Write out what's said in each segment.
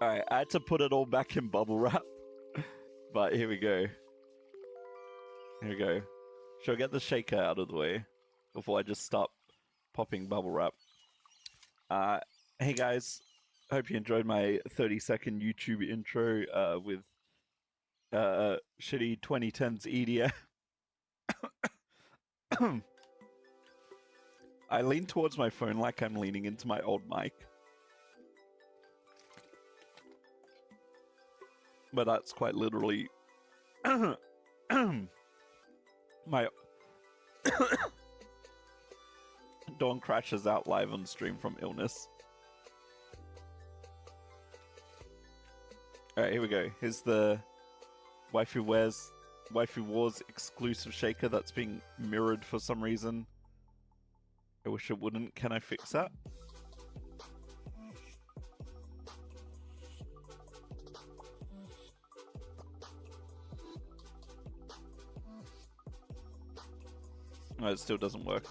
Alright, I had to put it all back in bubble wrap. But here we go. Here we go. Shall I get the shaker out of the way before I just start popping bubble wrap? Hey guys, hope you enjoyed my 30-second YouTube intro with shitty 2010s EDM. I lean towards my phone like I'm leaning into my old mic. But that's quite literally my Dawn crashes out live on stream from illness. Alright, here we go. Here's the Waifu Wars exclusive shaker that's being mirrored for some reason. I wish it wouldn't. Can I fix that? No, it still doesn't work.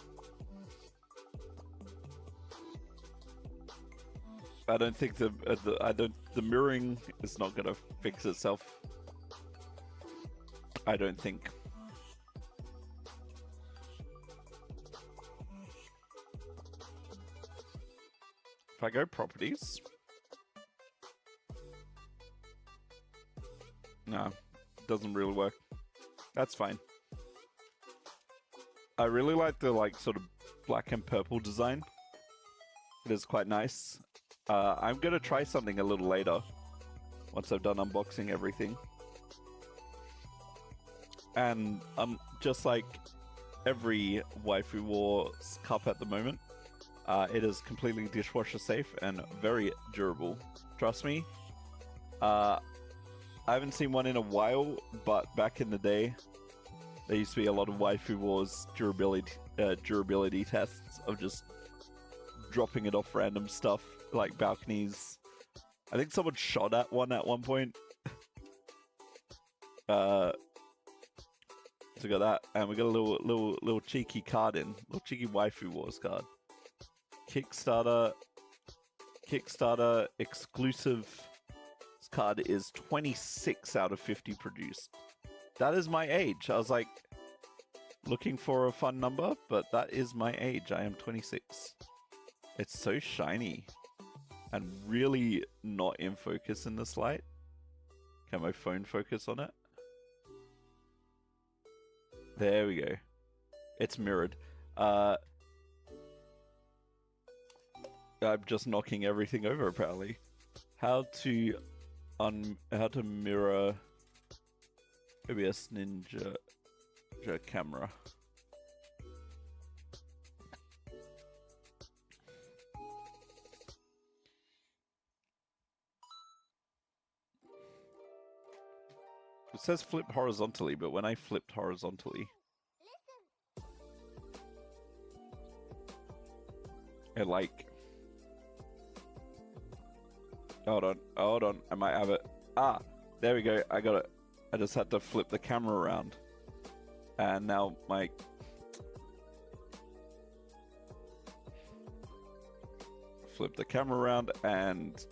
I don't think the mirroring is not gonna fix itself. I don't think. If I go properties, no, doesn't really work. That's fine. I really like the sort of black and purple design. It is quite nice. I'm gonna try something a little later once I've done unboxing everything. And just like every Waifu Wars cup at the moment, it is completely dishwasher safe and very durable. Trust me. I haven't seen one in a while, but back in the day, there used to be a lot of Waifu Wars durability tests of just dropping it off random stuff, like balconies. I think someone shot at one at one point. So we got that, and we got a little cheeky card in, little cheeky Waifu Wars card. Kickstarter exclusive. This card is 26 out of 50 produced. That is my age. I was like looking for a fun number, but that is my age. I am 26. It's so shiny and really not in focus in this light. Can my phone focus on it? There we go. It's mirrored. I'm just knocking everything over apparently. How to mirror OBS Ninja camera. It says flip horizontally, but when I flipped horizontally, it hold on, I might have it. Ah, there we go, I got it. I just had to flip the camera around. And now my... Flip the camera around and...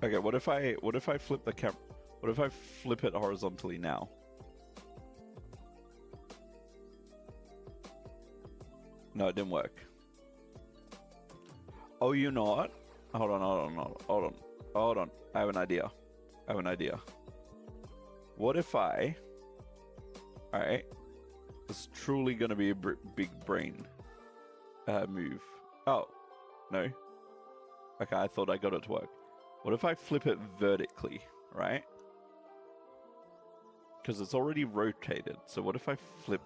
Okay, what if I flip the camera... What if I flip it horizontally now? No, it didn't work. Oh, you know what? Hold on. I have an idea. What if I... Alright. It's truly going to be a big brain move. Oh. No. Okay, I thought I got it to work. What if I flip it vertically, right? Because it's already rotated. So what if I flip...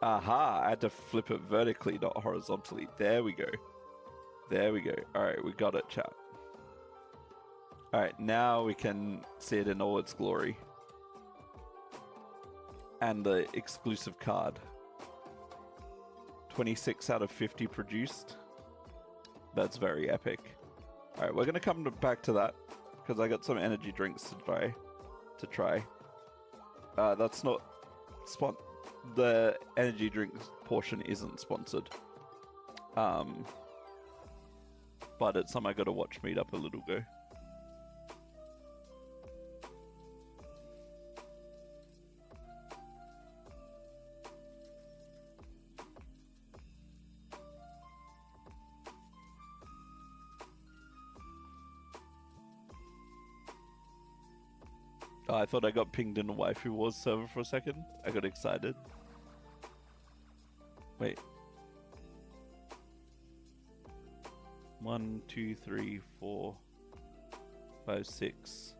Aha! I had to flip it vertically, not horizontally. There we go. Alright, we got it, chat. Alright, now we can see it in all its glory. And the exclusive card. 26 out of 50 produced. That's very epic. Alright, we're gonna come back to that, because I got some energy drinks to try. That's not... The energy drinks portion isn't sponsored. But it's something I gotta watch meet up a little go. Oh, I thought I got pinged in a Waifu Wars server for a second. I got excited. Wait. 1, 2, 3, 4, 5, 6.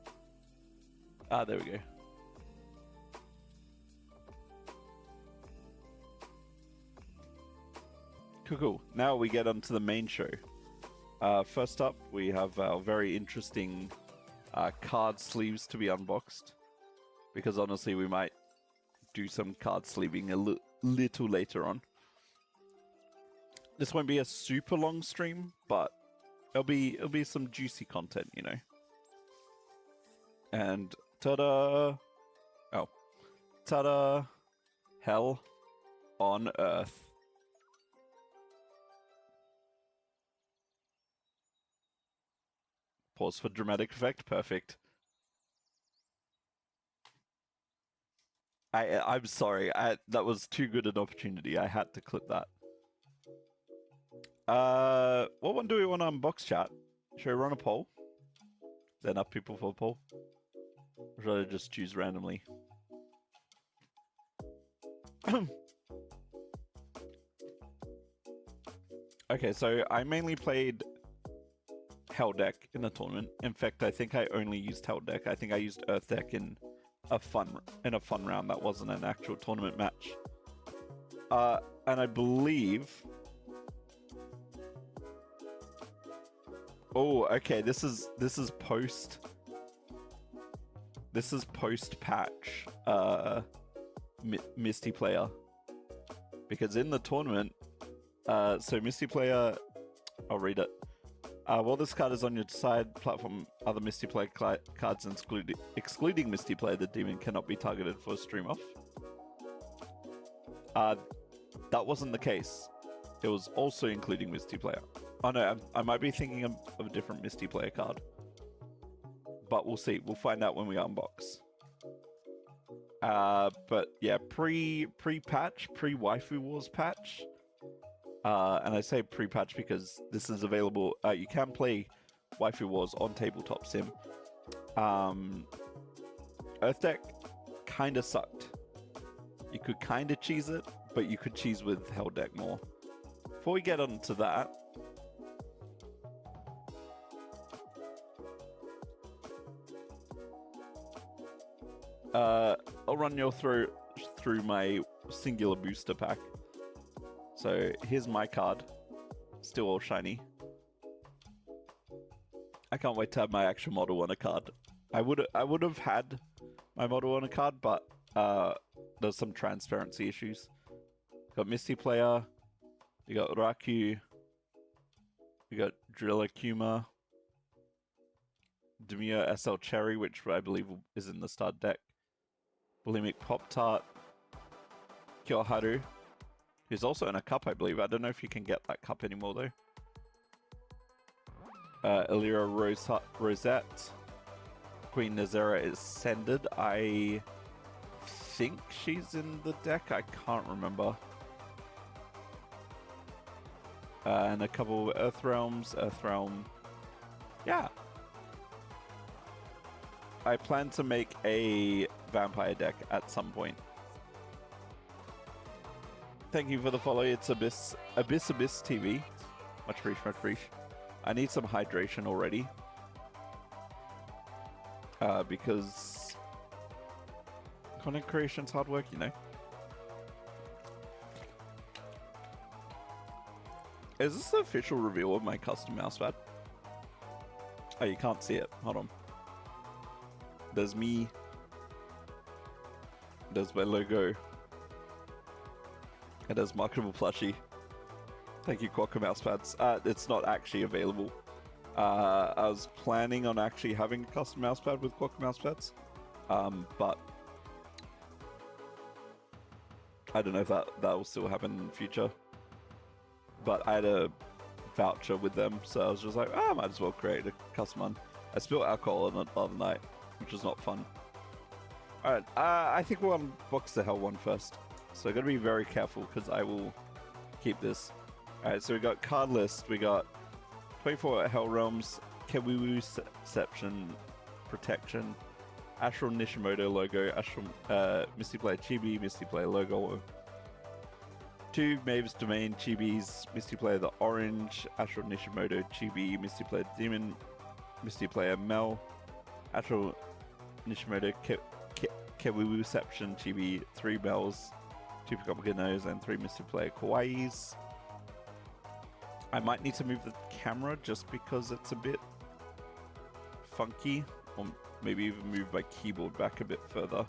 Ah, there we go. Cool. Now we get onto the main show. First up, we have our very interesting card sleeves to be unboxed. Because honestly, we might do some card sleeving a little later on. This won't be a super long stream, but it'll be some juicy content, you know. And ta-da! Oh, ta-da! Hell on Earth. Pause for dramatic effect. Perfect. I'm sorry. That was too good an opportunity. I had to clip that. What one do we want to unbox, chat? Should I run a poll? Is there enough people for a poll? Or should I just choose randomly? Okay, so I mainly played Hell Deck in the tournament. In fact, I think I only used Hell Deck. I think I used Earth Deck in a fun round that wasn't an actual tournament match. And I believe. Oh, okay. This is post. This is post patch. Misty player. Because in the tournament, so Misty player, I'll read it. While this card is on your side platform, other Misty player cards excluding Misty player, the demon cannot be targeted for a stream off. That wasn't the case. It was also including Misty player. Oh no, I might be thinking of a different Misty player card. But we'll see. We'll find out when we unbox. But yeah, pre-patch, pre-Waifu Wars patch. And I say pre-patch because this is available. You can play Waifu Wars on Tabletop Sim. Earth Deck kind of sucked. You could kind of cheese it, but you could cheese with Hell Deck more. Before we get on to that, I'll run you through my singular booster pack. So here's my card, still all shiny. I can't wait to have my actual model on a card. I would have had my model on a card, but there's some transparency issues. Got Misty player, you got Raku, you got Driller Kuma, Demure SL Cherry, which I believe is in the start deck, Bulimic Pop Tart, Kyoharu, who's also in a cup, I believe. I don't know if you can get that cup anymore, though. Elira Rosette. Queen Nazera is Sended. I think she's in the deck. I can't remember. And a couple of Earth Realms. Earth Realm. Yeah. I plan to make a vampire deck at some point. Thank you for the follow. It's Abyss TV. Much appreciate, much appreciate. I need some hydration already. Because content creation's hard work, you know. Is this the official reveal of my custom mousepad? Oh, you can't see it. Hold on. There's me. There's my logo. And there's marketable plushie. Thank you, Quokka Mousepads. It's not actually available. I was planning on actually having a custom mousepad with Quokka Mousepads. But I don't know if that will still happen in the future. but I had a voucher with them, so I was just like, I might as well create a custom one. I spilled alcohol on it the other night, which was not fun. Alright, I think we'll unbox the Hell one first. So I gotta be very careful because I will keep this. Alright, so we got card list, we got 24 Hell Realms, Kawiwu-ception Protection, Astral Nishimoto logo, Astral Misty Player Chibi, Misty Player logo, 2 Maeve's Domain Chibis, Misty Player the Orange, Astral Nishimoto Chibi, Misty Player Demon, Misty Player Mel, Astral Nishimoto Kawiwu-ception Chibi, 3 Bells, 2 Pikapokinos, and 3 Misty Player Kawaiis. I might need to move the camera just because it's a bit funky, or maybe even move my keyboard back a bit further.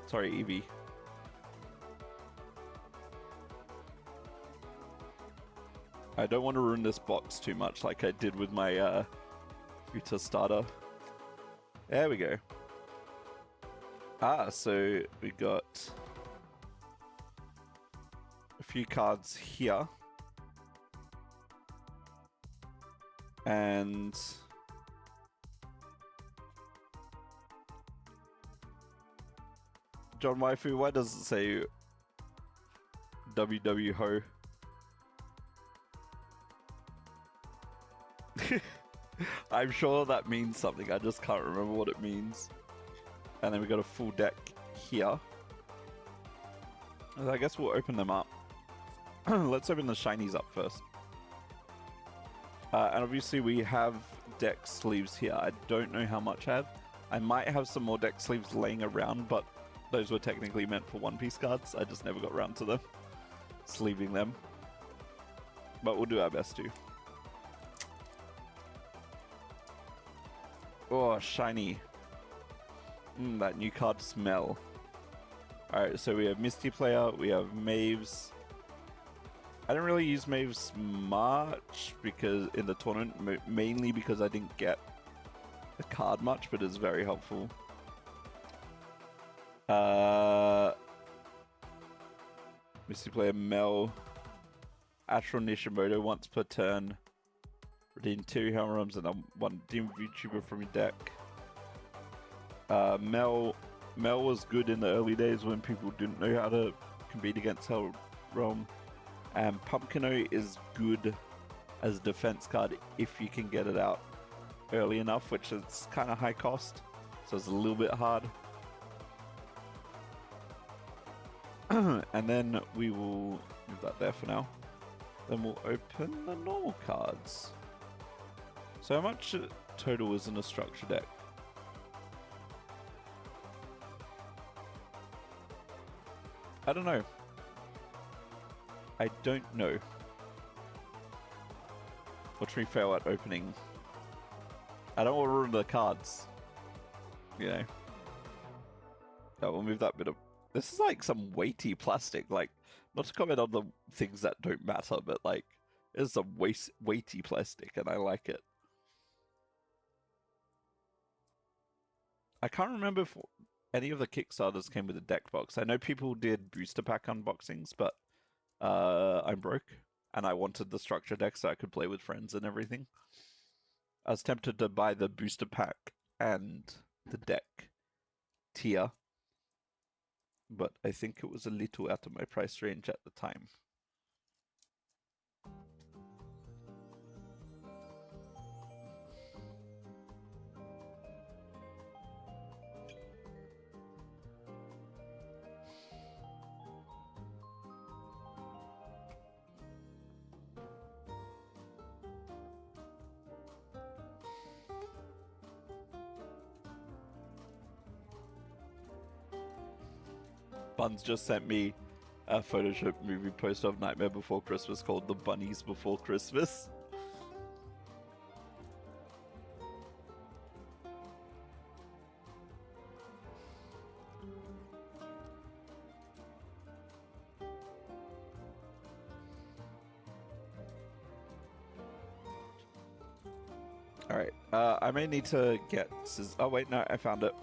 Sorry, Evie. I don't want to ruin this box too much like I did with my Utah starter. There we go. So we got a few cards here. And John Waifu, why does it say WW Ho? I'm sure that means something, I just can't remember what it means. And then we got a full deck here. I guess we'll open them up. Let's open the shinies up first. And obviously we have deck sleeves here. I don't know how much I have. I might have some more deck sleeves laying around, but those were technically meant for One Piece cards. I just never got around to them. Sleeving them. But we'll do our best to. Oh, shiny. That new card smell. Alright, so we have Misty Player, we have Maeve's. I don't really use Maeve's much because in the tournament, mainly because I didn't get the card much, but it's very helpful. Misty Player Mel. Astral Nishimoto once per turn. Redeem 2 Helm Realms and 1 Demon VTuber from your deck. Mel was good in the early days when people didn't know how to compete against Hell Realm. And Pumpkino is good as a defense card if you can get it out early enough, which is kind of high cost, so it's a little bit hard. And then we will leave that there for now. Then we'll open the normal cards. So how much total is in a structure deck? I don't know. I don't know. Watch me fail at opening. I don't want to ruin the cards. You know. Oh, we'll move that bit of... This is like some weighty plastic. Like, not to comment on the things that don't matter, but like, it's some weighty plastic and I like it. I can't remember if any of the Kickstarters came with a deck box. I know people did booster pack unboxings, but I'm broke and I wanted the structure deck so I could play with friends and everything. I was tempted to buy the booster pack and the deck tier, but I think it was a little out of my price range at the time. Buns just sent me a Photoshop movie poster of Nightmare Before Christmas called The Bunnies Before Christmas. Alright, I may need to get... Oh wait, no, I found it.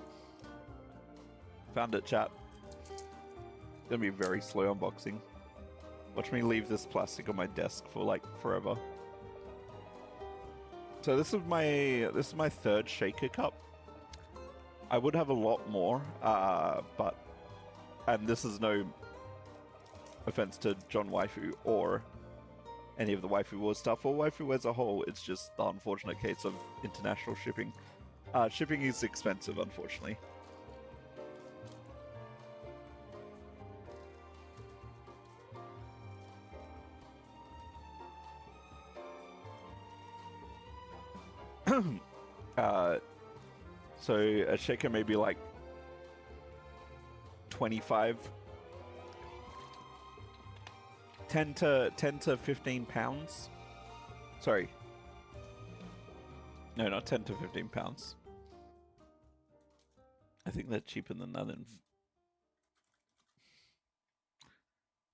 Found it, chat. Gonna be very slow unboxing. Watch me leave this plastic on my desk for like forever. So this is my third shaker cup. I would have a lot more, and this is no offense to John Waifu or any of the Waifu Wars stuff or Waifu as a whole. It's just the unfortunate case of international shipping. Shipping is expensive, unfortunately. So a shaker may be like 25, 10 to 15 pounds. Sorry. No, not 10 to 15 pounds. I think they're cheaper than that.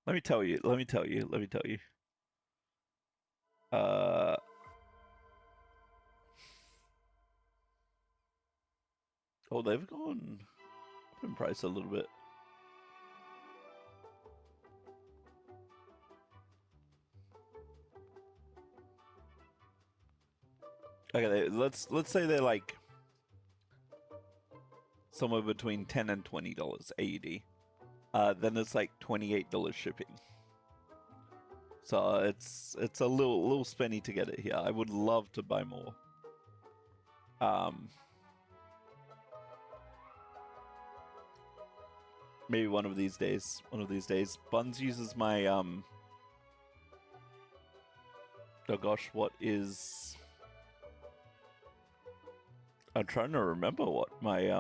Let me tell you. Oh, they've gone up in price a little bit. Okay, let's say they're like somewhere between $10 and $20 AUD. Then it's like $28 shipping. So it's a little spenny to get it here. I would love to buy more. Maybe one of these days. Buns uses my oh gosh, what is... I'm trying to remember what my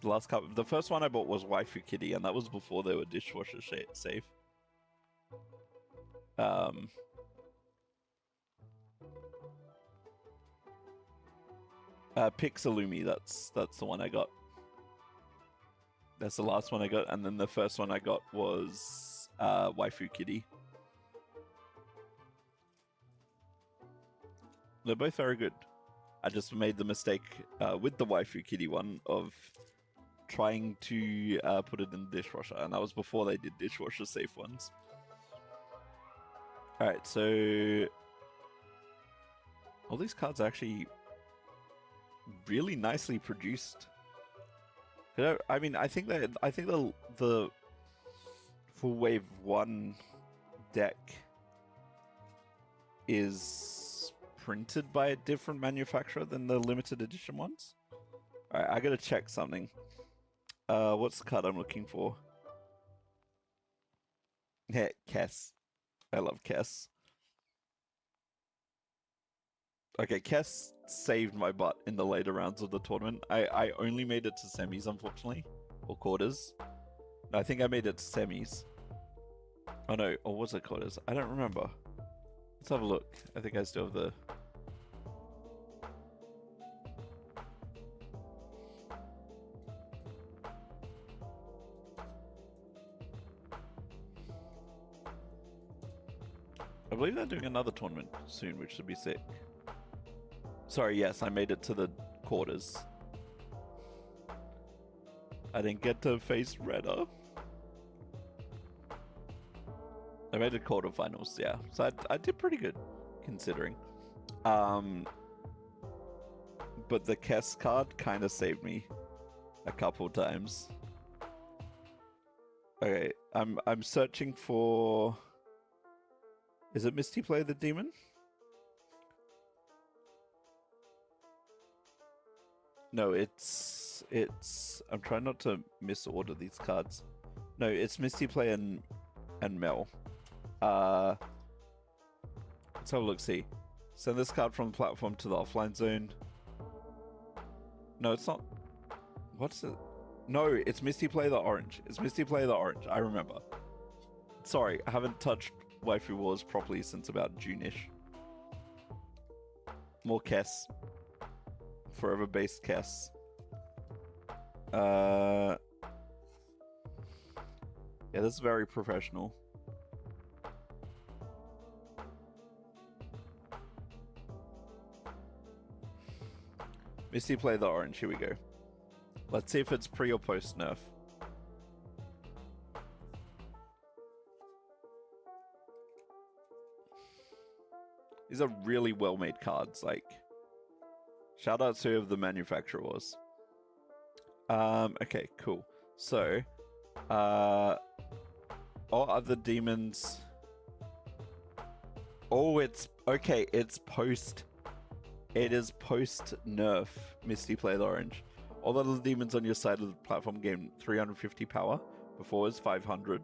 last cup. The first one I bought was Waifu Kitty, and that was before they were dishwasher safe. Pixelumi, that's the one I got. That's the last one I got, and then the first one I got was Waifu Kitty. They're both very good. I just made the mistake with the Waifu Kitty one of trying to put it in the dishwasher, and that was before they did dishwasher safe ones. Alright, so all these cards are actually really nicely produced. I mean, I think the full wave 1 deck is printed by a different manufacturer than the limited edition ones. Alright, I gotta check something. What's the card I'm looking for? Yeah, Kess. I love Kess. Okay, Kess saved my butt in the later rounds of the tournament. I only made it to semis, unfortunately. Or quarters. No, I think I made it to semis. Oh no, or was it quarters? I don't remember. Let's have a look. I think I still have the... I believe they're doing another tournament soon, which should be sick. Sorry, yes, I made it to the quarters. I didn't get to face Redder. I made it quarterfinals, yeah. So I did pretty good, considering. But the Kess card kind of saved me a couple times. Okay, I'm searching for... Is it Misty Play the Demon? No, it's... I'm trying not to misorder these cards. No, it's Misty Play and Mel. Let's have a look, see. Send this card from the platform to the offline zone. No, it's not. What's it? No, it's Misty Play the Orange. It's Misty Play the Orange. I remember. Sorry, I haven't touched Waifu Wars properly since about June-ish. More Kess. Forever based Kess. Yeah, this is very professional. Misty Play the Orange, here we go. Let's see if it's pre or post nerf. These are really well-made cards. Like, shout out to whoever the manufacturer was. Okay, cool. So, all other demons. Oh, it's okay. It's post. It is post nerf Misty Play the Orange. All other demons on your side of the platform gain 350 power. Before it was 500.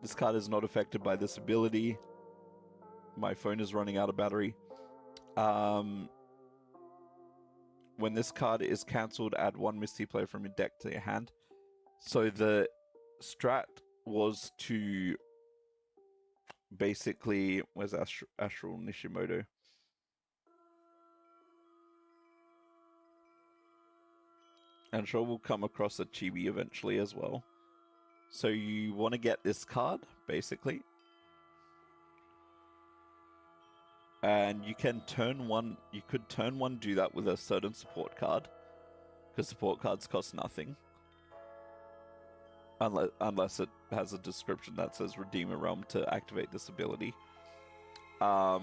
This card is not affected by this ability. My phone is running out of battery. When this card is cancelled, add 1 Misty Play from your deck to your hand. So the strat was to basically... Where's Astral Nishimoto? I'm sure we'll come across a chibi eventually as well. So you want to get this card, basically. And you can turn one... You could turn one, do that with a certain support card. Because support cards cost nothing. Unless it has a description that says redeem a realm to activate this ability. Okay,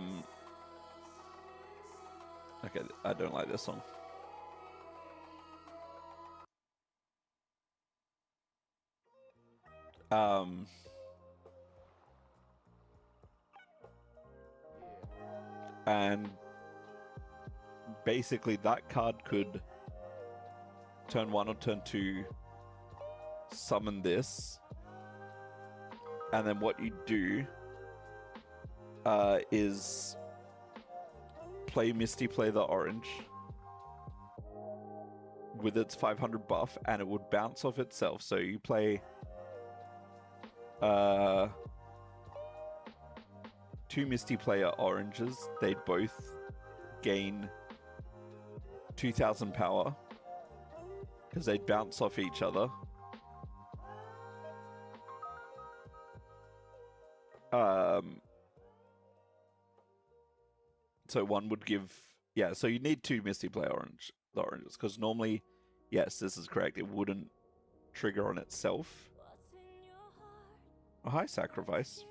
I don't like this song. And basically that card could turn 1 or turn 2 summon this, and then what you do is play Misty Play the Orange with its 500 buff, and it would bounce off itself. So you play 2 Misty Player Oranges. They'd both gain 2000 power because they'd bounce off each other. So one would give... Yeah, so you need 2 Misty Play oranges, because normally, yes, this is correct, it wouldn't trigger on itself. Oh, hi, Sacrifice.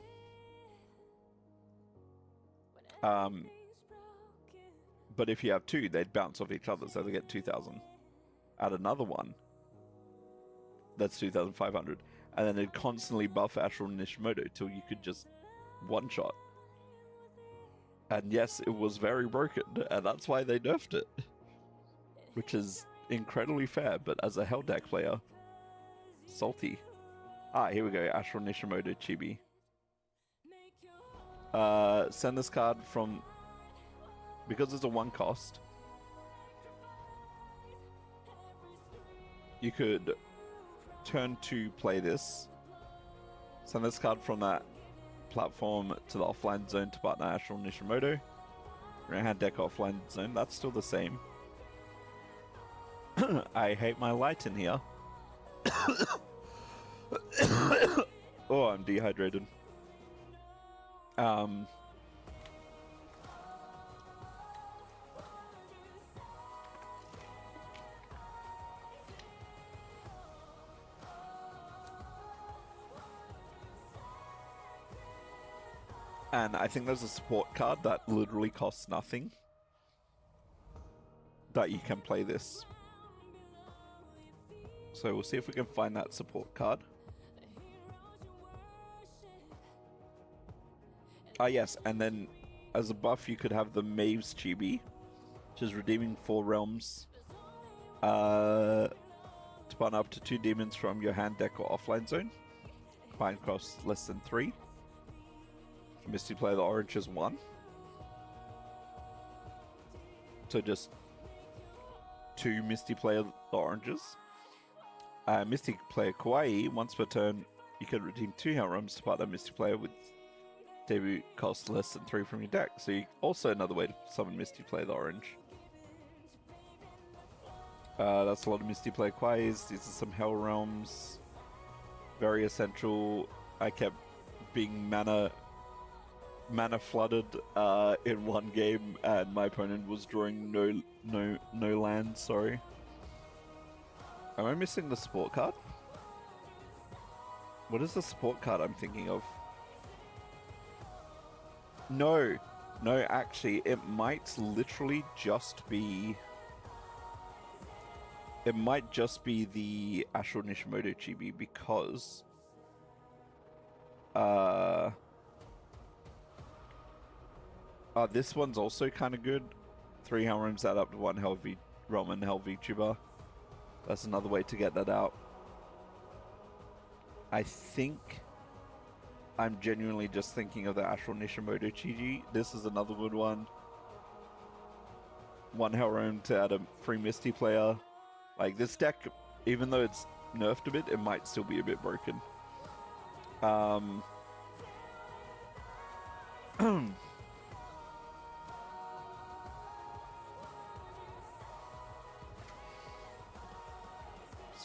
But if you have 2, they'd bounce off each other, so they get 2000. Add another one, that's 2500. And then it'd constantly buff Astral Nishimoto till you could just one-shot. And yes, it was very broken, and that's why they nerfed it. Which is incredibly fair, but as a Hell deck player, salty. Ah, here we go, Astral Nishimoto Chibi. Send this card from... Because it's a 1 cost, you could turn to play this. Send this card from that platform to the offline zone to partner Astral Nishimoto. Your hand deck offline zone, that's still the same. I hate my light in here. Oh, I'm dehydrated. And I think there's a support card that literally costs nothing that you can play this. So we'll see if we can find that support card. Ah, yes, and then as a buff, you could have the Maeve's Chibi, which is redeeming 4 realms to spawn up to 2 demons from your hand deck or offline zone. Combined cost less than 3. Misty Play the Orange is 1. So just 2 Misty Play the Oranges. Misty Player Kawaii, once per turn, you can redeem 2 Hell Realms to partner Misty Player with debut cost less than 3 from your deck. So also another way to summon Misty Play the Orange. That's a lot of Misty Player Kawaiis. These are some Hell Realms. Very essential. I kept being mana flooded in one game, and my opponent was drawing no land. Sorry. Am I missing the support card? What is the support card I'm thinking of? No, No, actually, it might literally just be... It might just be the Ashura Nishimoto chibi because... this one's also kind of good. 3 hell rooms add up to 1 hell Roman hell VTuber. That's another way to get that out. I think I'm genuinely just thinking of the Ashura Nishimoto Chiji. This is another good one. 1 hell room to add a free Misty player. Like, this deck, even though it's nerfed a bit, it might still be a bit broken.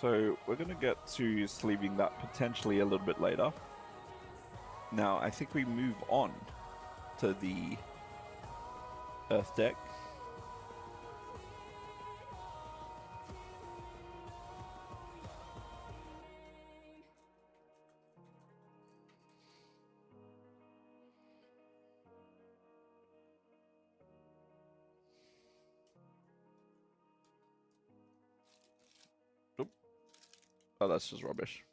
So we're going to get to sleeving that potentially a little bit later. Now, I think we move on to the Earth deck. Oop. Oh, that's just rubbish.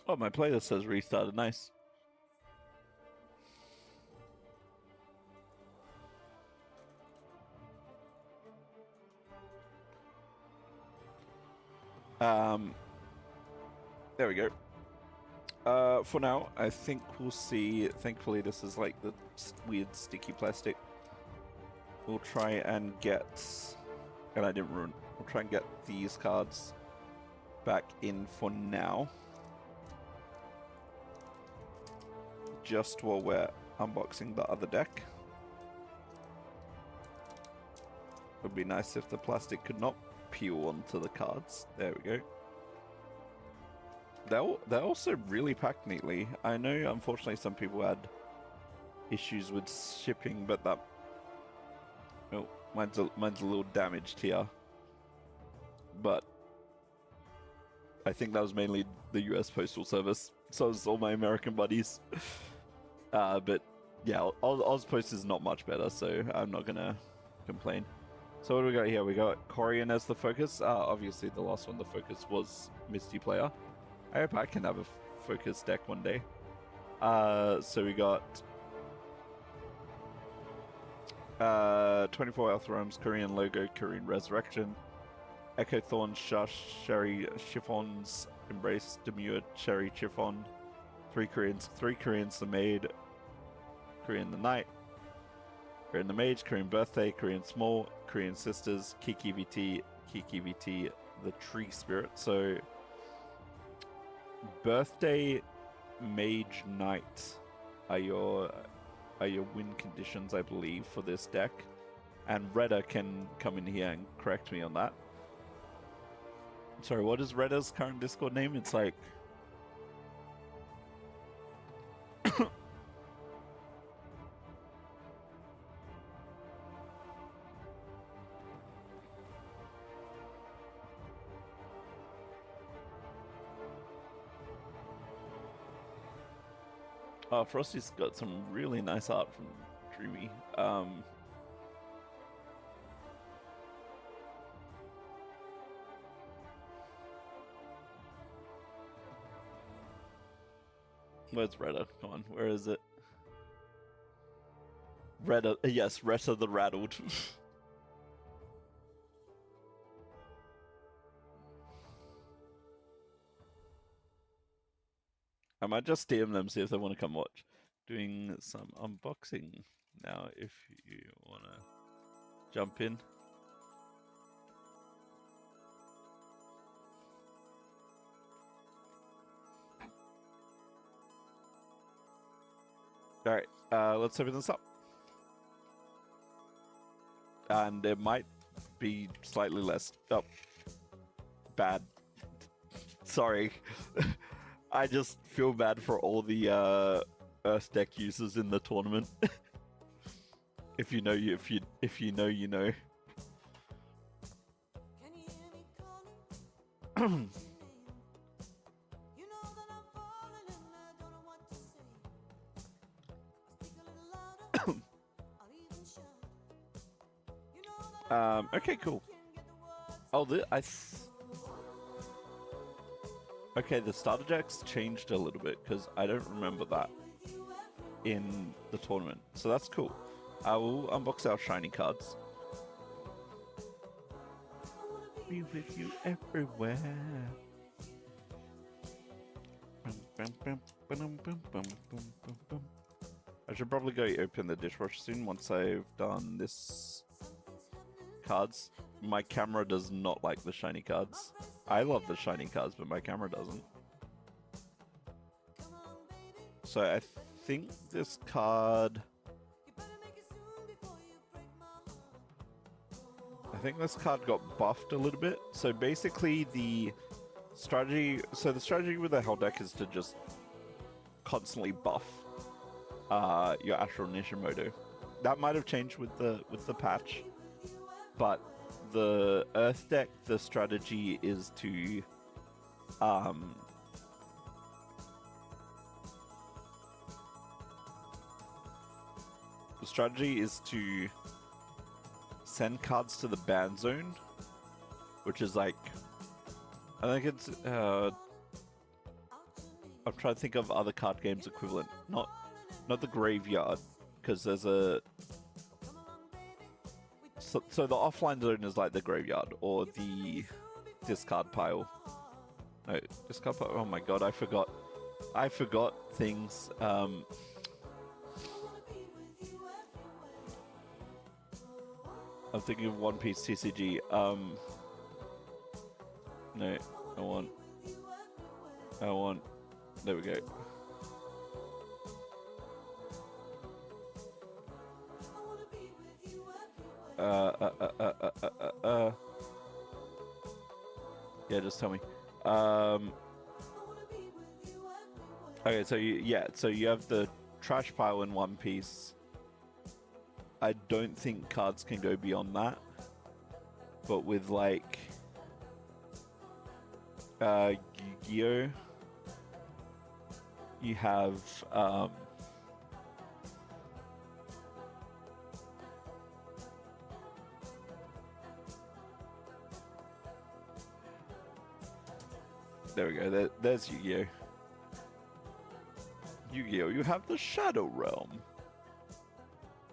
Oh, my playlist has restarted. Nice. There we go. For now, I think we'll see. Thankfully, this is like the weird sticky plastic. We'll try and get, and I didn't ruin. We'll try and get these cards back in for now. Just while we're unboxing the other deck. It would be nice if the plastic could not peel onto the cards. There we go. They're also really packed neatly. I know, unfortunately, some people had issues with shipping, but that... Oh, mine's a little damaged here. But I think that was mainly the US Postal Service. So it's all my American buddies. But yeah, Oz Post is not much better, so I'm not gonna complain. So what do we got here? We got Corian as the focus. Obviously the last one, the focus was Misty player. I hope I can have a focus deck one day. So we got 24 Elf Realms, Korean Logo, Korean Resurrection, Echo Thorn, Shush, Sherry Chiffons, Embrace, Demure, Cherry Chiffon, 3 Koreans, the Maid, Korean the Knight, Korean the Mage, Korean Birthday, Korean Small, Korean Sisters, Kiki VT, the Tree Spirit. So Birthday, Mage, Knight are your win conditions, I believe, for this deck. And Redda can come in here and correct me on that. Sorry, what is Redda's current Discord name? It's like... Oh, Frosty's got some really nice art from Dreamy. Where's Redda? Come on, where is it? Redda, yes, Retta the Rattled. I might just DM them, see if they want to come watch. Doing some unboxing now, if you want to jump in. Alright, let's open this up. And it might be slightly less... Oh. Bad. Sorry. I just feel bad for all the Earth deck users in the tournament. If you know, you know. Okay, cool. Oh, okay, the starter decks changed a little bit because I don't remember that in the tournament, so that's cool. I will unbox our shiny cards. Be with you everywhere. I should probably go open the dishwasher soon once I've done this cards. My camera does not like the shiny cards. I love the shiny cards, but my camera doesn't. So I think this card... I think this card got buffed a little bit. So basically the strategy... So the strategy with the Hell deck is to just constantly buff your Astral Nishimoto. That might have changed with the patch. But the Earth deck, the strategy is to send cards to the ban zone, which is like, I think it's I'm trying to think of other card games equivalent, not the graveyard, because there's a so the offline zone is like the graveyard or the discard pile. No, discard pile. Oh my god, I forgot things. I'm thinking of One Piece TCG. No, I want. There we go. Yeah, just tell me. Okay, so you have the trash pile in One Piece. I don't think cards can go beyond that. But with like Yu-Gi-Oh, you have there we go. There's Yu-Gi-Oh. Yu-Gi-Oh, you have the Shadow Realm.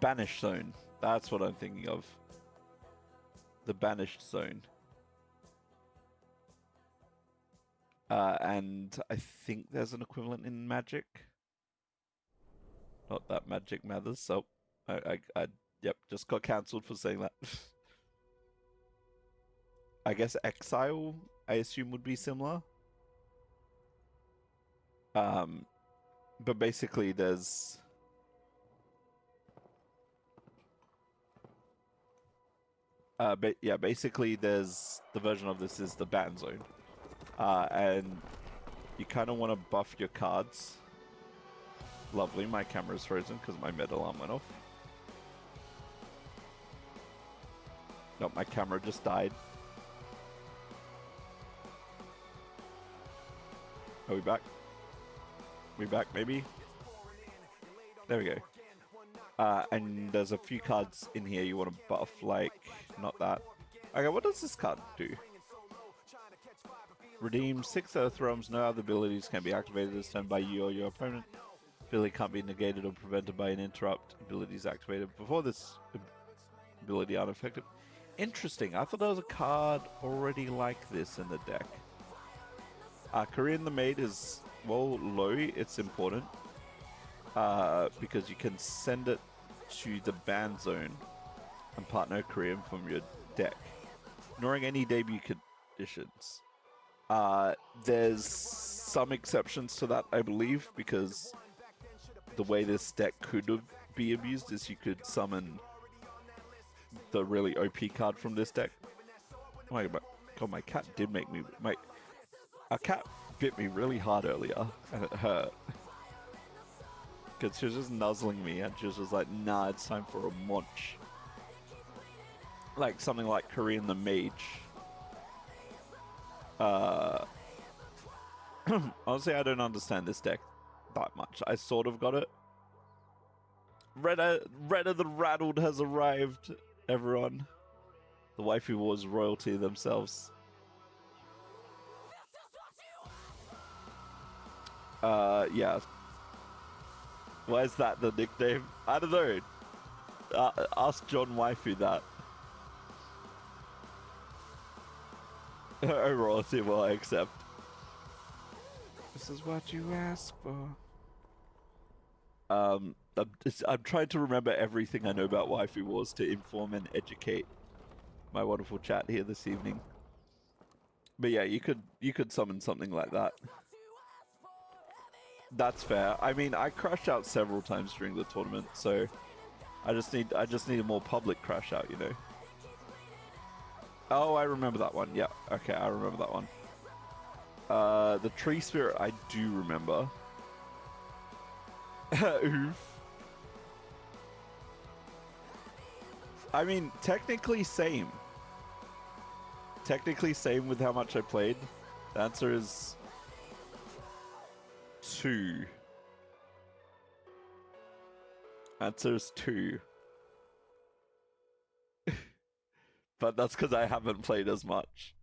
Banished Zone. That's what I'm thinking of. The Banished Zone. And I think there's an equivalent in Magic. Not that Magic matters, so I yep, just got cancelled for saying that. I guess Exile, I assume, would be similar. But basically there's... basically there's... The version of this is the ban zone. And you kind of want to buff your cards. Lovely, my camera's frozen because my med alarm went off. Nope, my camera just died. Are we back? We back, maybe? There we go. And there's a few cards in here you want to buff, like... Not that. Okay, what does this card do? Redeem 6 Earth Realms. No other abilities can be activated this turn by you or your opponent. Ability can't be negated or prevented by an interrupt. Abilities activated before this ability aren't effective. Interesting. I thought there was a card already like this in the deck. Korean the Maid is, well, low. It's important. Because you can send it to the ban zone and partner Korean from your deck. Ignoring any debut conditions. There's some exceptions to that, I believe, because the way this deck could be abused is you could summon the really OP card from this deck. Oh my god, my cat did make me... Our cat bit me really hard earlier, and it hurt. Because she was just nuzzling me, and she was just like, nah, it's time for a munch. Like something like Korean the Mage. Honestly, I don't understand this deck that much. I sort of got it. Redder the Rattled has arrived, everyone. The Waifu Wars royalty themselves. Yeah. Why is that the nickname? I don't know. Ask John Waifu that. Oh, royalty, well, I accept. This is what you ask for. I'm trying to remember everything I know about Waifu Wars to inform and educate my wonderful chat here this evening. But yeah, you could summon something like that. That's fair. I mean, I crashed out several times during the tournament, so I just need a more public crash out, you know. Oh, I remember that one. Yeah, okay, I remember that one. The Tree Spirit, I do remember. Oof. I mean, technically same. Technically same with how much I played. The answer is 2. Answer is 2. But that's because I haven't played as much.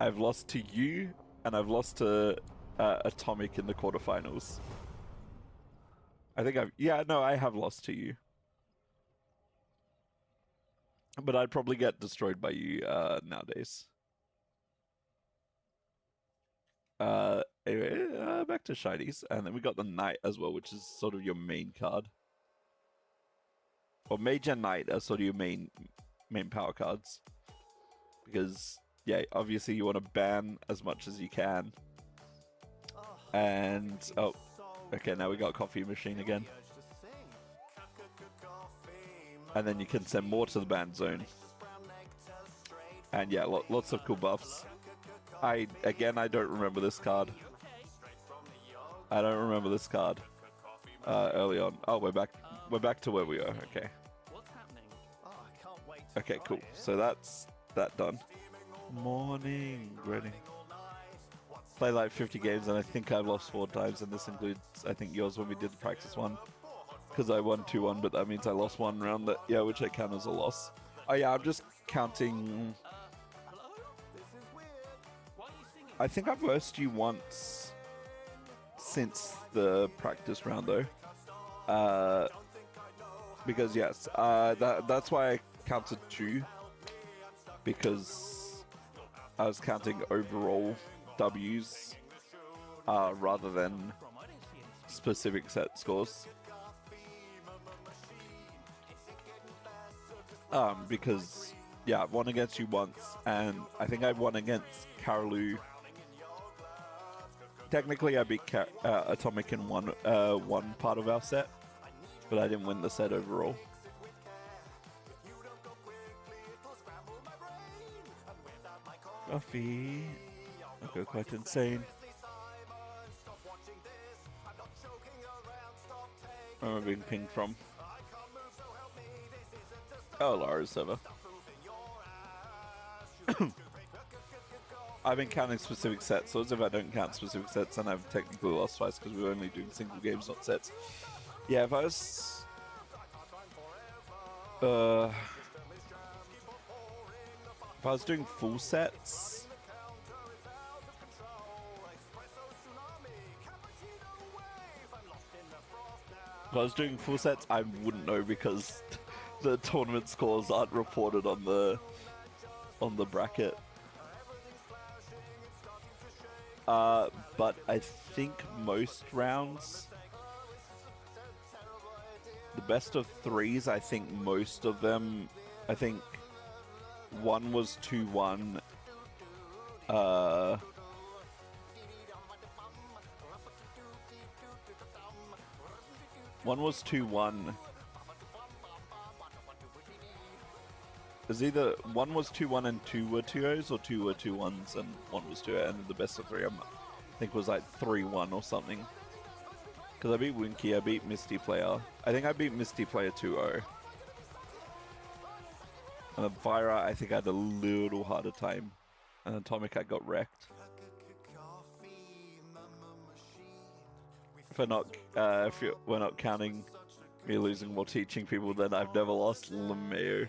I've lost to you, and I've lost to Atomic in the quarterfinals. I think I have lost to you. But I'd probably get destroyed by you nowadays. Anyway, back to shinies, and then we got the Knight as well, which is sort of your main card. Or Mage and Knight are sort of your main power cards. Because, yeah, obviously you want to ban as much as you can. And, oh, okay, now we got Coffee Machine again. And then you can send more to the ban zone. And yeah, lots of cool buffs. I don't remember this card. I don't remember this card early on. Oh, we're back to where we are. Okay. Okay, cool. So that's that done. Morning, ready. Play like 50 games, and I think I've lost 4 times, and this includes, I think, yours when we did the practice one. Because I won 2-1, but that means I lost 1 round, which I count as a loss. Oh yeah, I'm just counting. I think I've versed you once since the practice round, though. Because yes, that's why I counted 2. Because I was counting overall W's rather than specific set scores. Because yeah, I've won against you once, and I think I won against Karalu. Technically, I beat Atomic in one part of our set, but I didn't win the set overall. Coffee. I go quite insane. Where am I being pinged from? Oh, Lara's server. I've been counting specific sets, so as if I don't count specific sets, then I've technically lost twice because we're only doing single games, not sets. Yeah, if I was doing full sets, I wouldn't know because the tournament scores aren't reported on the bracket. But I think most rounds, the best of 3s, I think most of them, I think one was 2-1. One was 2-1. There's either one was 2-1 and 2 were 2-0s, or 2 were 2-1s and 1 was 2-0, and the best of 3 I think was like 3-1 or something. Because I beat Winky, I beat Misty Player. I think I beat Misty Player 2-0. And then Vira, I think I had a little harder time. And Atomic, I got wrecked. If we're not counting me losing while teaching people, then I've never lost LeMayo.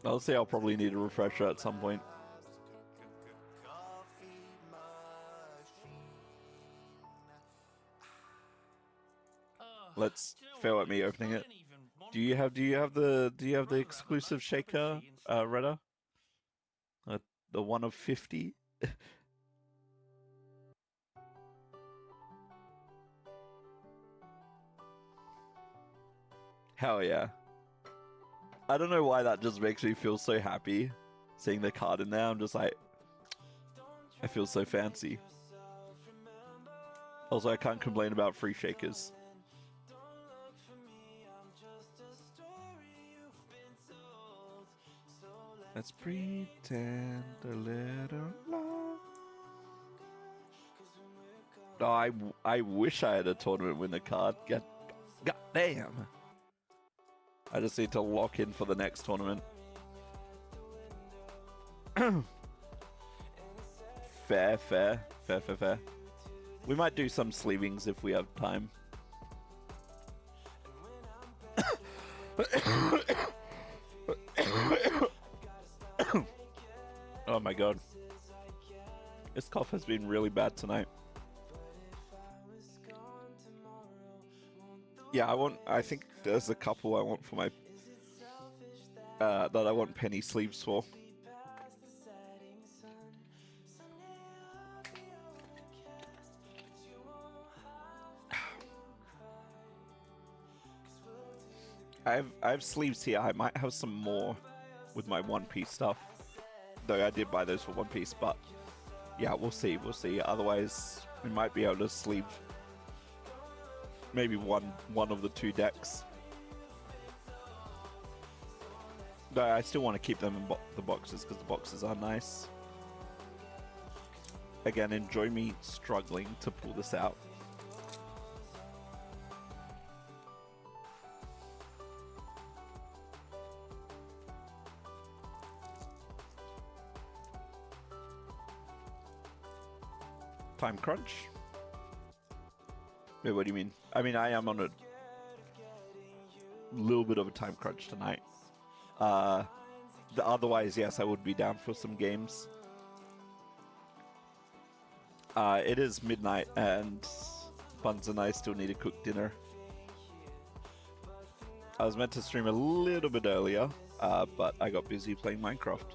I'll say I'll probably need a refresher at some point. Let's fail at me opening it. Do you have the exclusive shaker, Retta? The one of 50? Hell yeah. I don't know why that just makes me feel so happy seeing the card in there. I'm just like, I feel so fancy. Also, I can't complain about free shakers. Let's pretend a little longer. Oh, I wish I had a tournament winner card. God damn. I just need to lock in for the next tournament. Fair. We might do some sleevings if we have time. Oh my god. This cough has been really bad tonight. Yeah, I think there's a couple I want for my that I want penny sleeves for. I have sleeves here. I might have some more with my One Piece stuff. Though I did buy those for One Piece, but yeah, we'll see. Otherwise, we might be able to sleeve maybe one of the two decks. Though I still want to keep them in the boxes because the boxes are nice. Again, enjoy me struggling to pull this out. Time crunch? Wait, what do you mean? I mean, I am on a little bit of a time crunch tonight. Otherwise, yes, I would be down for some games. It is midnight and Buns and I still need to cook dinner. I was meant to stream a little bit earlier, but I got busy playing Minecraft.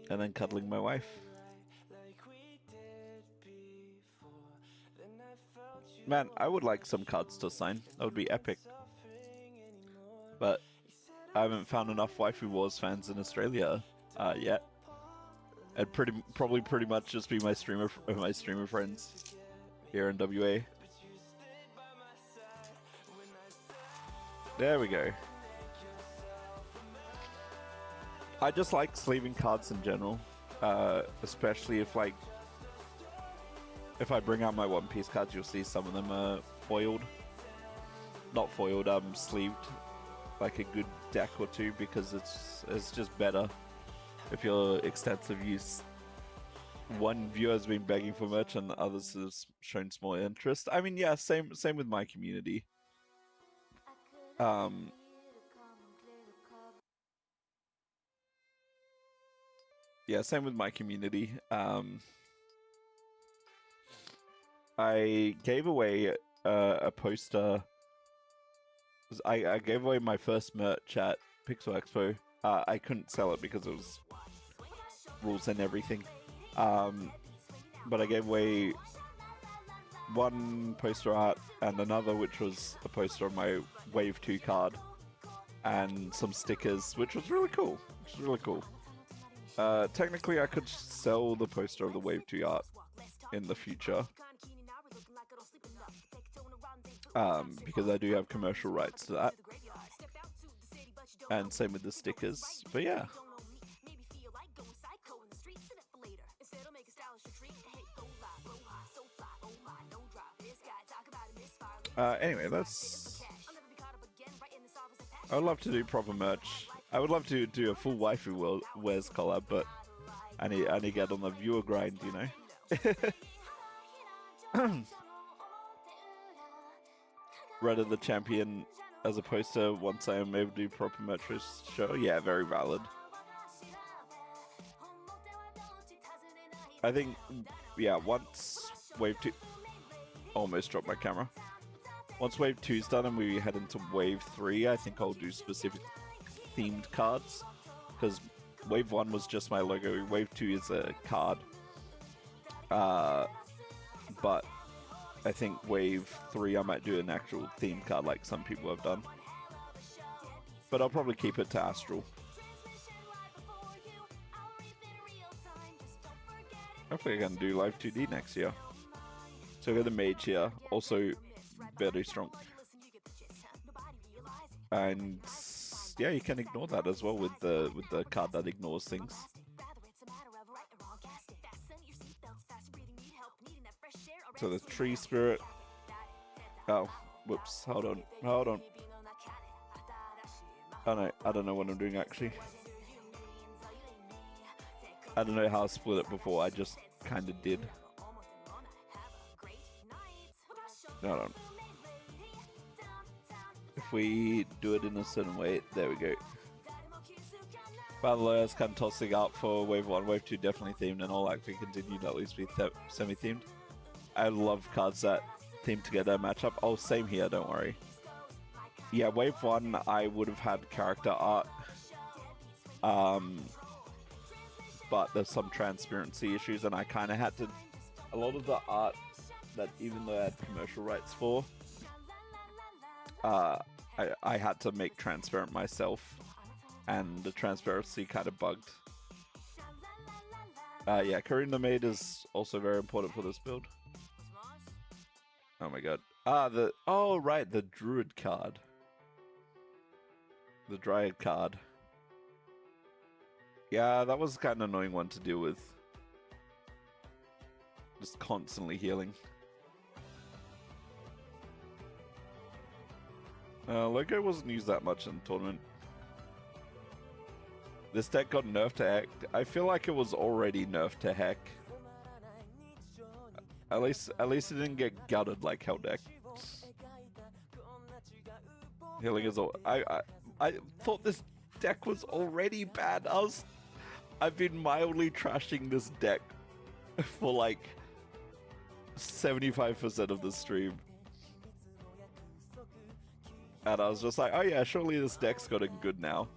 And then cuddling my wife. Man, I would like some cards to sign. That would be epic. But I haven't found enough Waifu Wars fans in Australia yet. It'd probably pretty much just be my streamer friends here in WA. There we go. I just like sleeving cards in general, especially if I bring out my One Piece cards, you'll see some of them are foiled. Not foiled, sleeved. Like a good deck or two, because it's just better if you're extensive use. One viewer has been begging for merch and others have shown small interest. I mean, yeah, same with my community. Yeah, same with my community. I gave away a poster. I gave away my first merch at Pixel Expo. I couldn't sell it because it was rules and everything. But I gave away one poster art and another, which was a poster of my Wave 2 card, and some stickers, which was really cool. Technically, I could sell the poster of the Wave 2 art in the future. Because I do have commercial rights to that. And same with the stickers. But yeah. Anyway, let's I would love to do proper merch. I would love to do a full waifu wears collab, but I need to get on the viewer grind, you know. Red of the champion as opposed to once I am able to do proper merch for show. Yeah, very valid. I think, yeah, once Wave 2... Almost dropped my camera. Once Wave 2's done and we head into Wave 3, I think I'll do specific themed cards. Because Wave 1 was just my logo, Wave 2 is a card. But I think Wave 3 I might do an actual themed card like some people have done. But I'll probably keep it to Astral. Hopefully I can do Live 2D next year. So we got the mage here, also very strong. And yeah, you can ignore that as well with the card that ignores things. So the tree spirit. Oh, whoops! Hold on. Oh no, I don't know what I'm doing actually. I don't know how I split it before. I just kind of did. Hold on. If we do it in a certain way, there we go. Battle Lawyers kind of tossing up for Wave 1. Wave 2 definitely themed, and all actually continued to at least be semi-themed. I love cards that theme together match up. Oh, same here, don't worry. Yeah, Wave 1, I would have had character art. But there's some transparency issues, and I kind of had to... A lot of the art that, even though I had commercial rights for, I had to make transparent myself, and the transparency kind of bugged. Yeah, Karina Maid is also very important for this build. Oh my god. Oh right, the Druid card. The Dryad card. Yeah, that was kind of annoying one to deal with. Just constantly healing. Logo wasn't used that much in the tournament. This deck got nerfed to heck. I feel like it was already nerfed to heck. At least it didn't get gutted like Hell deck. Healing is all. I thought this deck was already bad. I've been mildly trashing this deck for like 75% of the stream. And I was just like, oh yeah, surely this deck's gotten good now.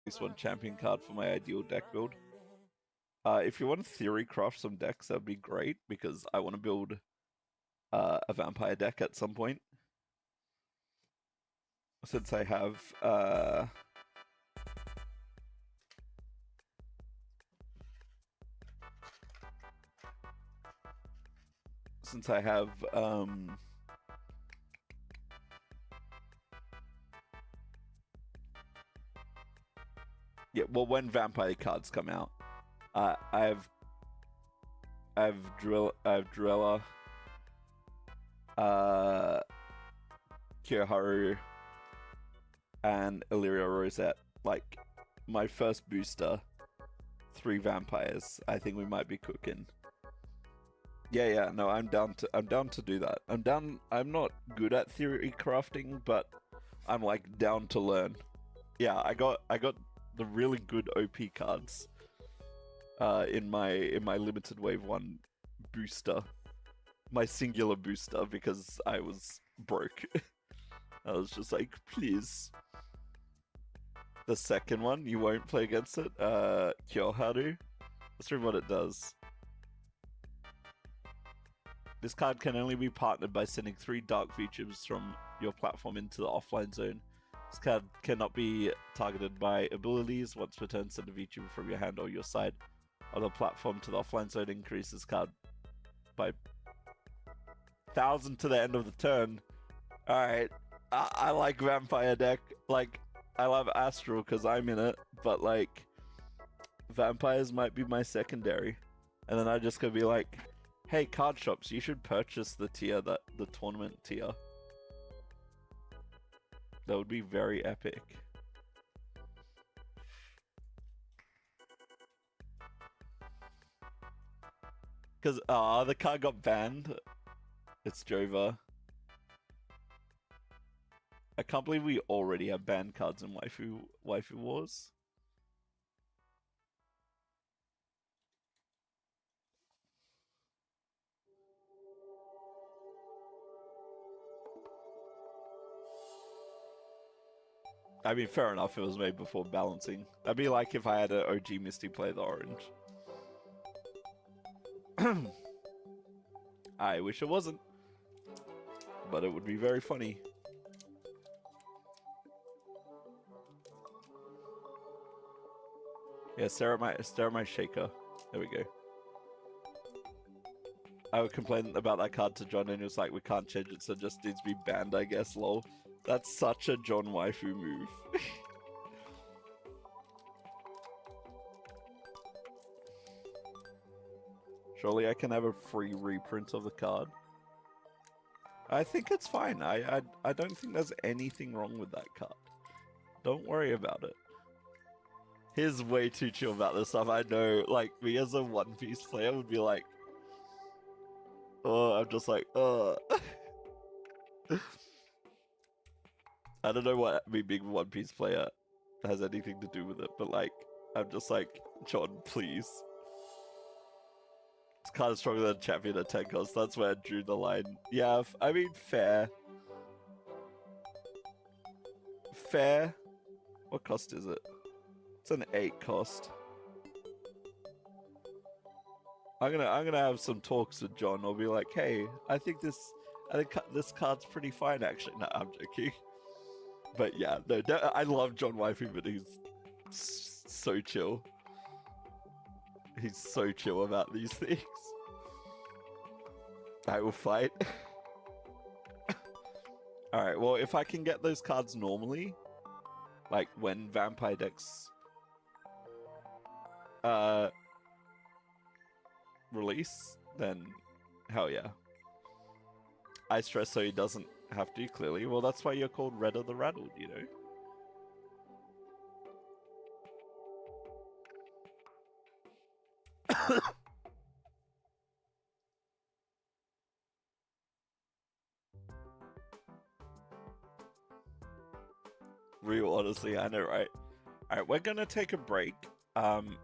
least one champion card for my ideal deck build. If you want to theory craft some decks, that'd be great because I want to build a vampire deck at some point. Since I have yeah, well, when vampire cards come out, I have Drella, Kyoharu, and Illyria Rosette. Like my first booster, 3 vampires. I think we might be cooking. Yeah, no, I'm down to do that. I'm not good at theory crafting, but I'm like down to learn. Yeah, I got the really good OP cards in my limited wave 1 booster. My singular booster because I was broke. I was just like, please. The second one, you won't play against it. Kyoharu. Let's read what it does. This card can only be partnered by sending 3 dark features from your platform into the offline zone. This card cannot be targeted by abilities. Once per turn, send a VTuber from your hand or your side of the platform to the offline zone. Increases card by 1,000 to the end of the turn. Alright, I like vampire deck. Like, I love Astral because I'm in it, but like, vampires might be my secondary. And then I just gonna be like, hey, card shops, you should purchase the tier, the tournament tier. That would be very epic. Because, the card got banned. It's Jova. I can't believe we already have banned cards in Waifu Wars. I mean, fair enough, it was made before balancing. That'd be like if I had an OG Misty play the orange. I wish it wasn't. But it would be very funny. Yeah, stare at my shaker. There we go. I would complain about that card to John and he was like, we can't change it, so it just needs to be banned, I guess, lol. That's such a John Waifu move. Surely I can have a free reprint of the card. I think it's fine. I don't think there's anything wrong with that card. Don't worry about it. He's way too chill about this stuff. I know, like, me as a One Piece player would be like, oh, I'm just like, I don't know what me being a One Piece player has anything to do with it, but like, I'm just like, John, please. It's kind of stronger than champion at 10 cost. That's where I drew the line. Yeah, I mean, fair. Fair. What cost is it? It's an 8 cost. I'm gonna have some talks with John. I'll be like, hey, I think this card's pretty fine, actually. No, I'm joking. But yeah, no, I love John Waifu, but he's so chill. He's so chill about these things. I will fight. Alright, well, if I can get those cards normally, like when vampire decks release, then hell yeah. I stress so he doesn't have to, clearly. Well, that's why you're called Red of the Rattled, you know? Real, honestly, I know, right? Alright, we're gonna take a break. I'm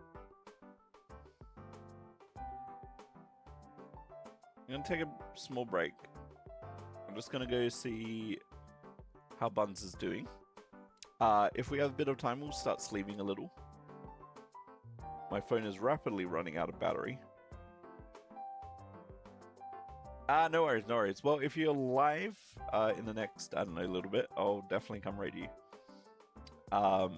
gonna take a small break. I'm just gonna go see how Buns is doing. If we have a bit of time, we'll start sleeving a little. My phone is rapidly running out of battery. No worries, no worries. Well, if you're live in the next, I don't know, a little bit, I'll definitely come raid you. But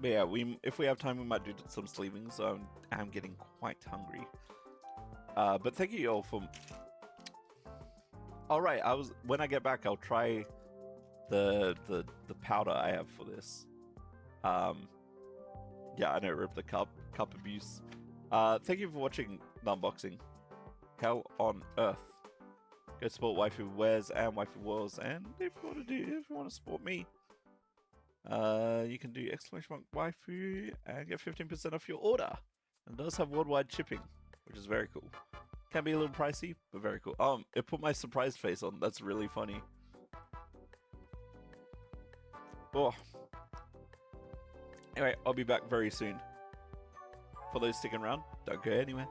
yeah, if we have time, we might do some sleevings. I'm getting quite hungry. But thank you all for... Alright, when I get back, I'll try the powder I have for this. Yeah, I know, rip the cup abuse. Thank you for watching the unboxing. Hell on Earth. Go support Waifu Wears and Waifu Wars, and if you want to support me, you can do !Waifu and get 15% off your order. And it does have worldwide shipping, which is very cool. Can be a little pricey, but very cool. It put my surprise face on. That's really funny. Oh. Anyway, I'll be back very soon. For those sticking around, don't go anywhere.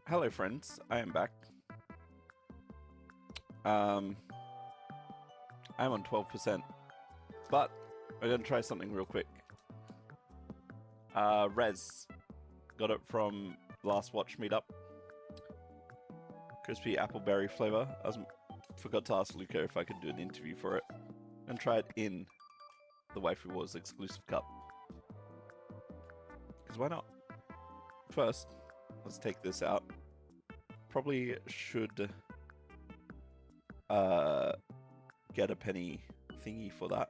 Hello friends, I am back. I'm on 12%, but I'm gonna try something real quick. Rez, got it from last watch meetup. Crispy appleberry flavor. Forgot to ask Luca if I could do an interview for it and try it in the Waifu Wars exclusive cup. Because why not? First, let's take this out. Probably should get a penny thingy for that.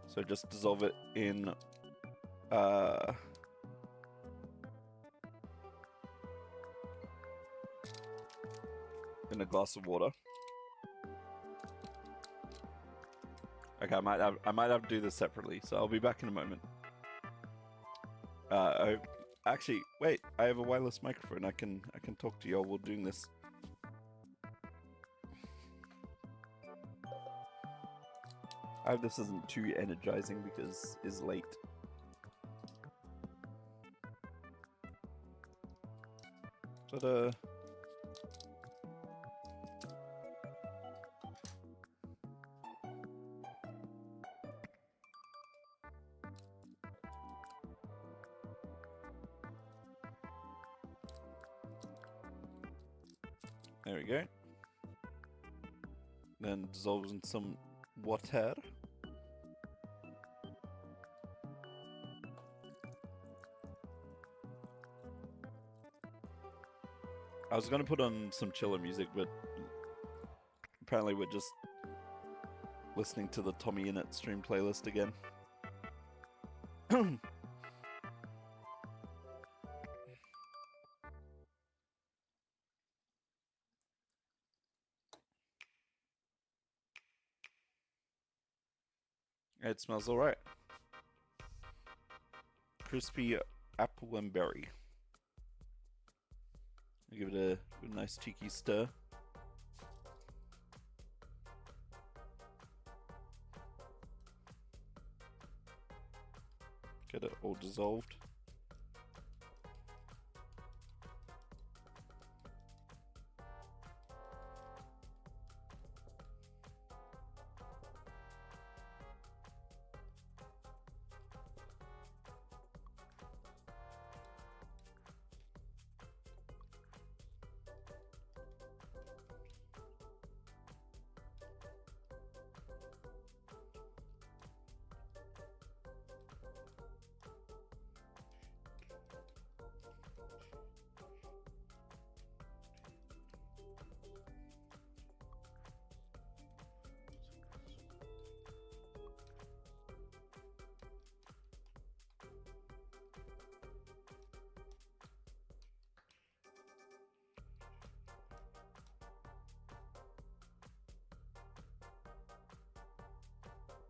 So just dissolve it in a glass of water. Okay, I might have to do this separately, so I'll be back in a moment. Actually, wait, I have a wireless microphone. I can talk to y'all while doing this. I hope this isn't too energizing because it's late. But there we go. Then dissolve in some water. I was gonna put on some chiller music, but apparently we're just listening to the Tommy Innit stream playlist again. It smells alright. Crispy apple and berry. Give it a nice cheeky stir. Get it all dissolved.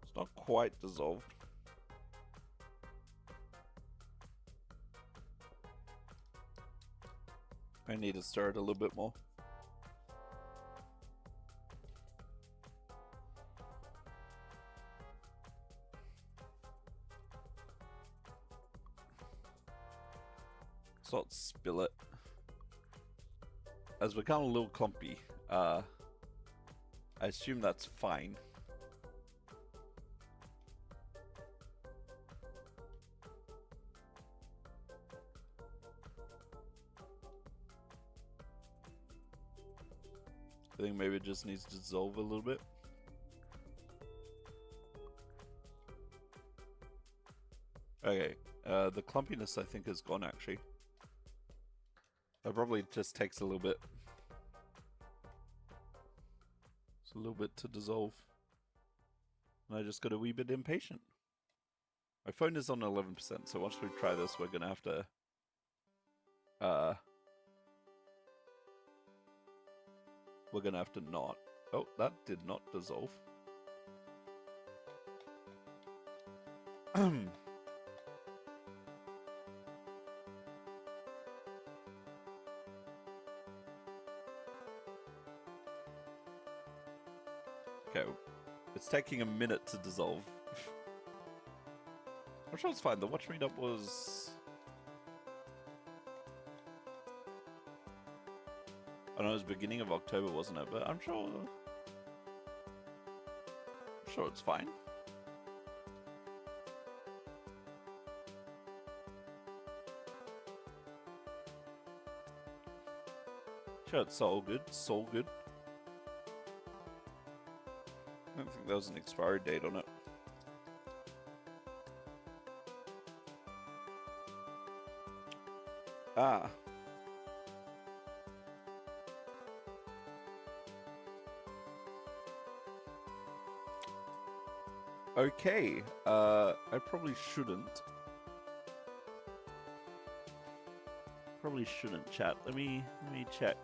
It's not quite dissolved. I need to stir it a little bit more. Let's not spill it. As we're kind of a little clumpy, I assume that's fine. I think maybe it just needs to dissolve a little bit. Okay, the clumpiness I think is gone actually. It probably just takes a little bit. It's a little bit to dissolve. And I just got a wee bit impatient. My phone is on 11%, so once we try this, we're gonna have to not. Oh, that did not dissolve. Okay, it's taking a minute to dissolve. I'm sure it's fine. The watch meetup was... I know it was beginning of October, wasn't it? But I'm sure it's fine. Sure, it's all good. It's all good. I don't think there was an expiry date on it. Ah. Okay. I probably shouldn't. Probably shouldn't chat. Let me check.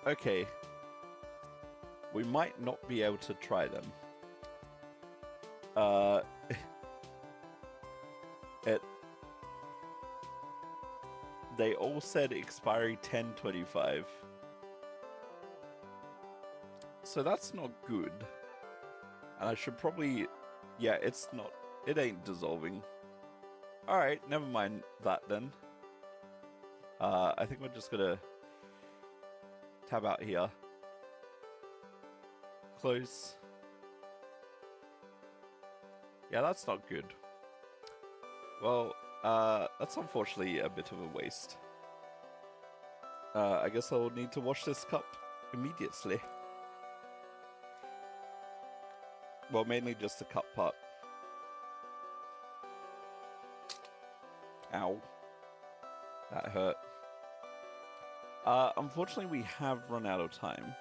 Okay. We might not be able to try them. They all said expiry 10/25. So that's not good. And I should probably... Yeah, it's not... It ain't dissolving. Alright, never mind that then. I think we're just gonna... tab out here. Close. Yeah, that's not good. Well, that's unfortunately a bit of a waste. I guess I'll need to wash this cup immediately. Well, mainly just the cup part. Ow. That hurt. Unfortunately, we have run out of time.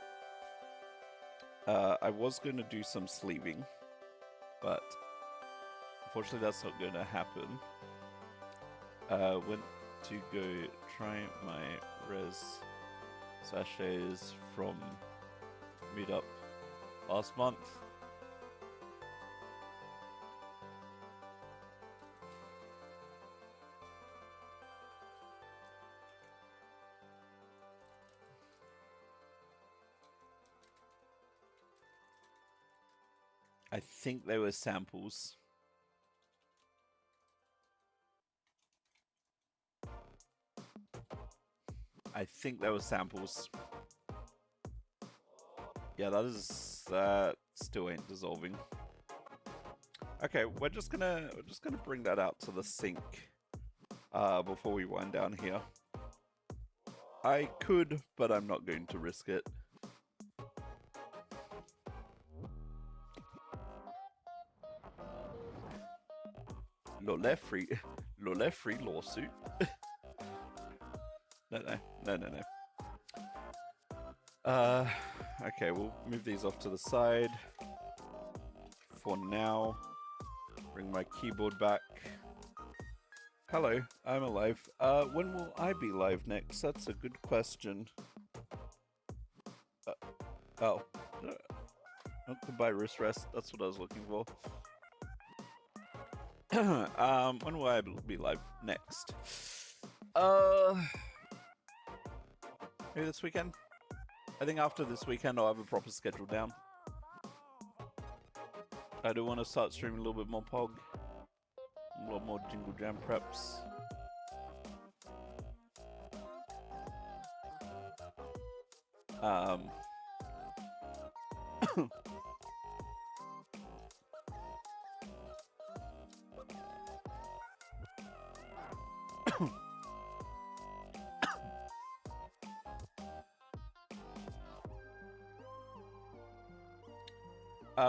I was going to do some sleeving, but unfortunately that's not going to happen. Went to go try my res sachets from meetup last month. I think they were samples. I think they were samples. Yeah, that still ain't dissolving. Okay, we're just gonna bring that out to the sink before we wind down here. I could, but I'm not going to risk it. Lole free lawsuit. No. Okay, we'll move these off to the side for now. Bring my keyboard back. Hello, I'm alive. When will I be live next? That's a good question. Oh. Goodbye, wrist rest. That's what I was looking for. When will I be live next? Maybe this weekend? I think after this weekend I'll have a proper schedule down. I do want to start streaming a little bit more POG. A lot more Jingle Jam preps.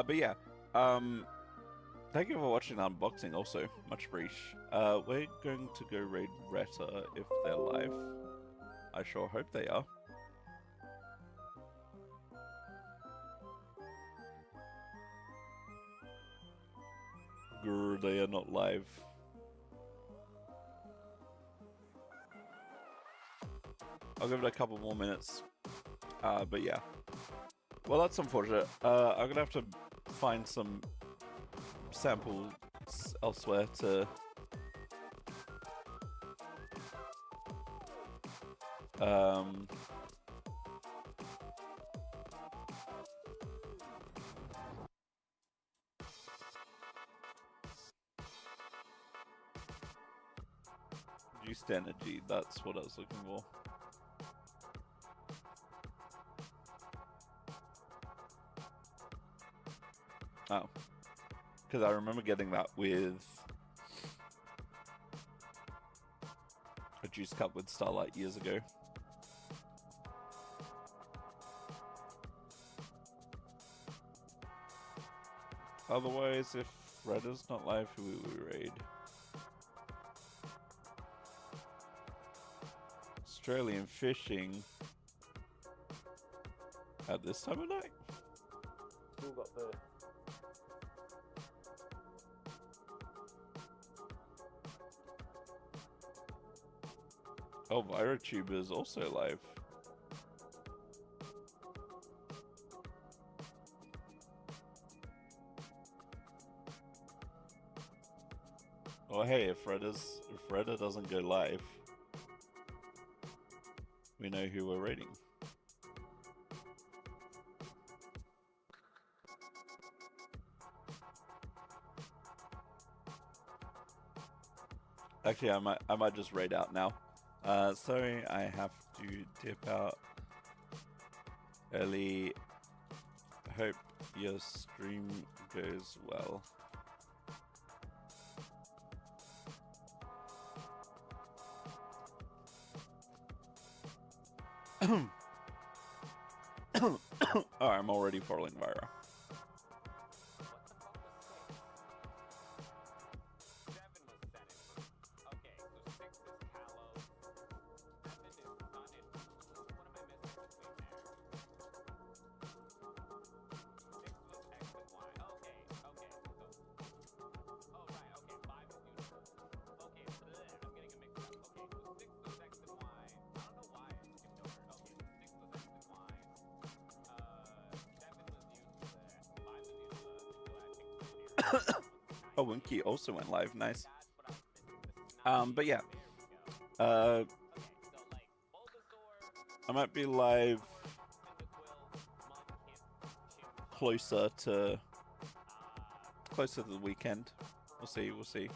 But yeah, thank you for watching the unboxing also, much appreciated. We're going to go raid Retta if they're live. I sure hope they are. Grr, they are not live. I'll give it a couple more minutes. But yeah. Well, that's unfortunate. I'm gonna have to find some samples elsewhere to Juiced energy, that's what I was looking for. Oh. Because I remember getting that with juice cup with Starlight years ago. Otherwise, if Redder's not live, who will we raid? Australian fishing at this time of night? Still got the... Oh, ViraTube is also live. Well, hey, if Redder doesn't go live, we know who we're raiding. Actually, I might just raid out now. Sorry, I have to dip out early. Hope your stream goes well. Oh, I'm already following Vira. Oh, Winky also went live. Nice. But yeah. I might be live closer to the weekend. We'll see. We'll see.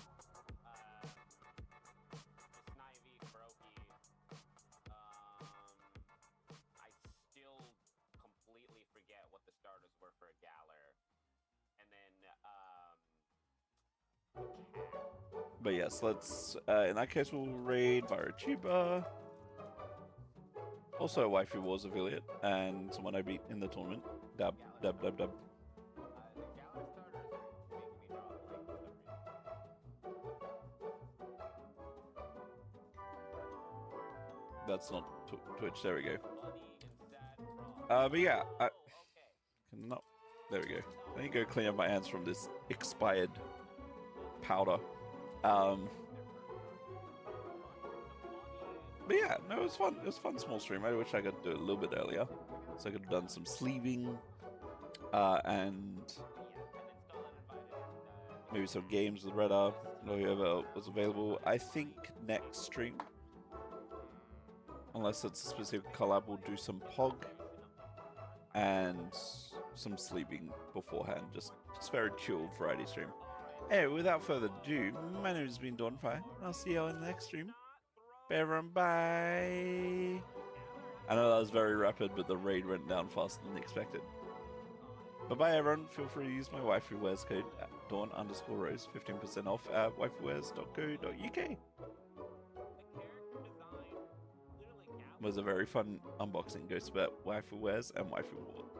But yes, let's, in that case, we'll raid ViraTuber. Also a Waifu Wars affiliate, and someone I beat in the tournament. Dub. That's not Twitch, there we go. But yeah, no, there we go. I need to go clean up my hands from this expired powder. But yeah, no, it was fun. It was a fun small stream. I wish I could do it a little bit earlier, so I could have done some sleeving, and maybe some games with Redder or whoever was available. I think next stream, unless it's a specific collab, we'll do some POG and some sleeping beforehand. Just very chilled Friday stream. Anyway, without further ado, my name has been Dawnfire, and I'll see you all in the next stream. Bye, everyone, bye! I know that was very rapid, but the raid went down faster than expected. But bye, everyone. Feel free to use my Waifu Wares code at Dawn_Rose, 15% off at waifuwares.co.uk. It was a very fun unboxing. Goes about Waifu Wares and Waifu Wars.